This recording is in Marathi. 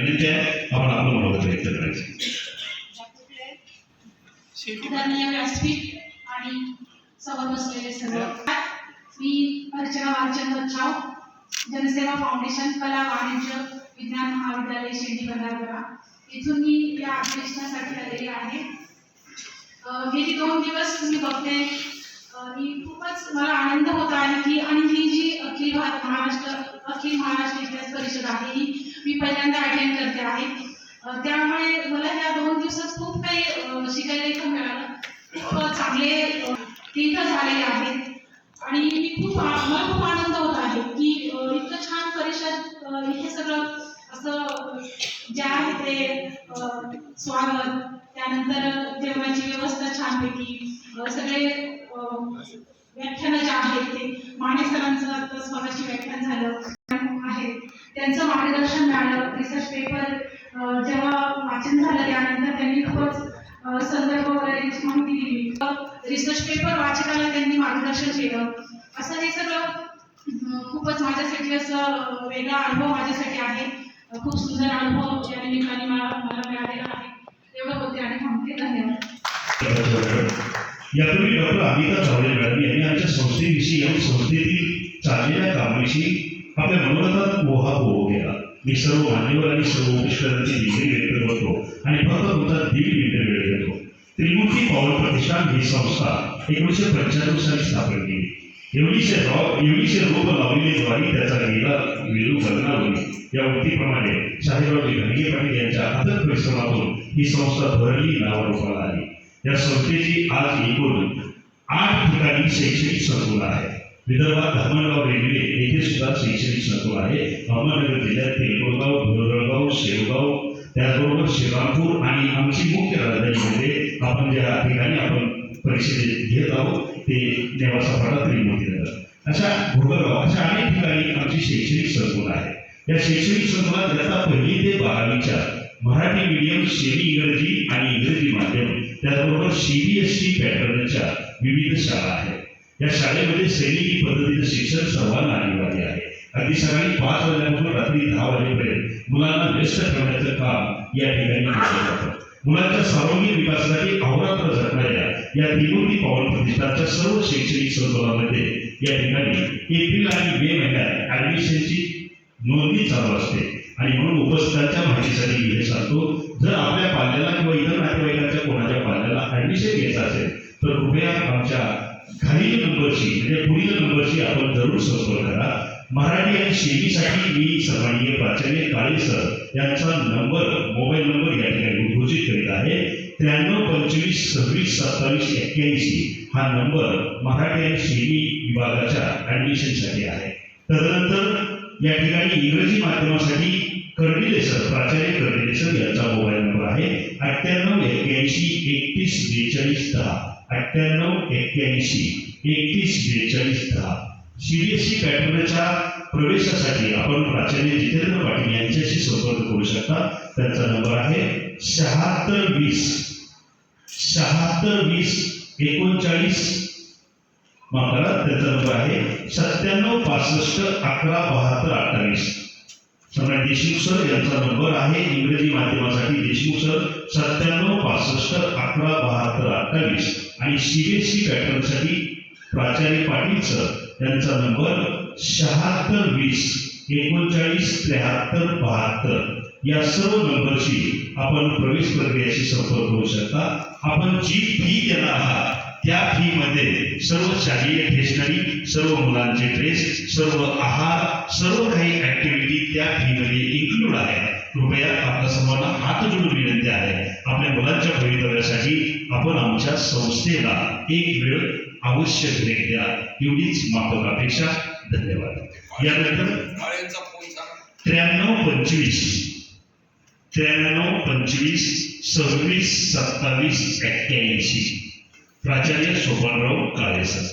विनंती आहे आपण आपलं मनोगत व्यक्त करायचं. आदरणीय व्यासपीठ आणि समोर बसलेले सर्व, मी अर्चना वालचंद्र छाव, जनसेवा फाउंडेशन कला वाणिज्य विज्ञान महाविद्यालय शेंडी बंधारगडा इथून मी या अधिवेशनासाठी आलेली आहे. गेली 2 दिवस मी बघते, मी खूपच मला आनंद होत आहे की आणि ही जी अखिल महाराष्ट्र इतिहास परिषद आहे ही मी पहिल्यांदा अटेंड करते आहे. त्यामुळे मला या 2 दिवसात खूप काही शिकायला इथं मिळालं. खूप चांगले तीर्थ झालेले आहेत आणि मला खूप आनंद होत आहे की इतकं छान परिषद, इथे सगळं असं जे आहे ते स्वागत, त्यानंतर जेवणाची व्यवस्था छानपैकी, सगळे व्याख्यानं जे आहेत ते माने सरांचं आता स्वतःची व्याख्यान झालं आहे, त्यांचं मार्गदर्शन मिळालं. रिसर्च पेपर जेव्हा वाचन झालं त्यानंतर त्यांनी खूपच संदर्भ वगैरे माहिती दिली. रिसर्च पेपर वाचकाला त्यांनी मार्गदर्शन केलं. असं हे सगळं खूपच माझ्यासाठी असं वेगळा अनुभव माझ्यासाठी आहे. खूप सुंदर अनुभव या निमित्ताने मला मिळालेला आहे. एवढं बोलते आणि थांबते. धन्यवाद. यापूर्वी डॉक्टर अमिता चावडे मॅडम यांनी आमच्या संस्थेविषयी आणि संस्थेतील चाललेल्या कामाविषयी आपल्या मनोगतात मोहापोह केला. मी सर्व मान्यवर आणि सर्व उपस्थितांची दिसणी व्यक्त करतो आणि फक्त तुमचा 1.5 मिनिट वेळ घेतो. त्रिमूर्ती पावन प्रतिष्ठान ही संस्था 1995 साली स्थापन केली. एवढीशे रोप लावलेली ज्वारी त्याचा गेला वेलू गगनावरी या उक्तीप्रमाणे साहेबरावजी घनगे पाटील यांच्या अथक परिश्रमातून ही संस्था भरली नावारूपाला आली. या संस्थेची आज एकूण 8 ठिकाणी शैक्षणिक संकुल आहे. विदर्भात धामणगाव रेल्वे येथे सुद्धा शैक्षणिक संकुल आहे. अहमदनगर जिल्ह्यात तेलगाव, धुळगाव, शेवगाव, त्याचबरोबर श्रीरामपूर आणि आमची मुख्य राजधानीमध्ये आपण ज्या ठिकाणी आपण परिषदेत घेत आहोत ते नेवासापाडा, त्रिमूर्तीनगर, अशा भोगरगाव, अशा अनेक ठिकाणी आमची शैक्षणिक संकुल आहे. या शैक्षणिक संकुलात इयत्ता 1ली ते 12वीच्या मराठी मीडियम, सेमी इंग्रजी आणि इंग्रजी माध्यम, त्याचबरोबर CBSE पॅटर्नच्या विविध शाळा आहेत. या शाळेमध्ये सैनिकी पद्धतीचं शिक्षण सर्वांना अनिवार्य आहे. अगदी सकाळी 5 वाजल्यापासून रात्री 10 वाजेपर्यंत मुलांना व्यस्त ठेवण्याचं काम या ठिकाणी केलं जातं. मुलांच्या सर्वांगीण विकासासाठी अहोरात्र झटणाऱ्या या त्रिमूर्ती पावन प्रतिष्ठानच्या सर्व शैक्षणिक संकुलामध्ये या ठिकाणी एप्रिल आणि मे महिन्यात ऍडमिशनची नोंदणी चालू असते आणि म्हणून उपस्थितांच्या माहितीसाठी मी हे सांगतो, जर आपल्या पाल्याला किंवा इतर नातेवाईकांच्या कोणाच्या पाल्याला ऍडमिशन घ्यायचं असेल तर कृपया आमच्या खालील नंबरशी म्हणजे पुढील नंबरशी आपण जरूर संपर्क करा. मराठी आणि सेमीसाठी मी सन्माननीय प्राचार्य काळे सर यांचा नंबर, मोबाईल नंबर या ठिकाणी घोषित करीत आहे. 93 25 26 27 81 हा नंबर मराठी आणि सेमी विभागाच्या ऍडमिशनसाठी आहे. तदनंतर या ठिकाणी इंग्रजी माध्यमासाठी कर्डिले सर, प्राचार्य कर्डिले सर यांचा मोबाईल नंबर आहे 98 81 31 42 10, 98 81 31 42 10. CBSE पॅटर्नच्या प्रवेशासाठी आपण प्राचार्य जितेंद्र पाटील यांच्याशी संपर्क करू शकता. त्यांचा नंबर आहे 76 20 39 मागला. त्यांचा नंबर आहे 97 65 11 72 28. सम्राट देशमुख सर यांचा नंबर आहे इंग्रजी माध्यमासाठी देशमुख सर 97 65 11 72 28 आणि CBSE पॅटर्नसाठी प्राचार्य पाटील सर यांचा नंबर 76 20 39 73 72. या सर्व नंबरशी आपण प्रवेश प्रक्रियेशी संपर्क करू शकता. आपण जी फी देणार आहात त्या फी मध्ये सर्व शालेय स्टेशनरी, सर्व मुलांचे ड्रेस, सर्व आहार, सर्व काही ऍक्टिव्हिटी त्या फी मध्ये इन्क्लूड आहे. कृपया आपल्या सर्वांना हात जोडून विनंती आहे, आपल्या मुलांच्या भवितव्यासाठी आपण आमच्या संस्थेला एक वेळ अवश्य भेट द्या, एवढीच माफक अपेक्षा. धन्यवाद. यानंतर 93 25 26 27 81 प्राचार्य सोपानराव काळे सर.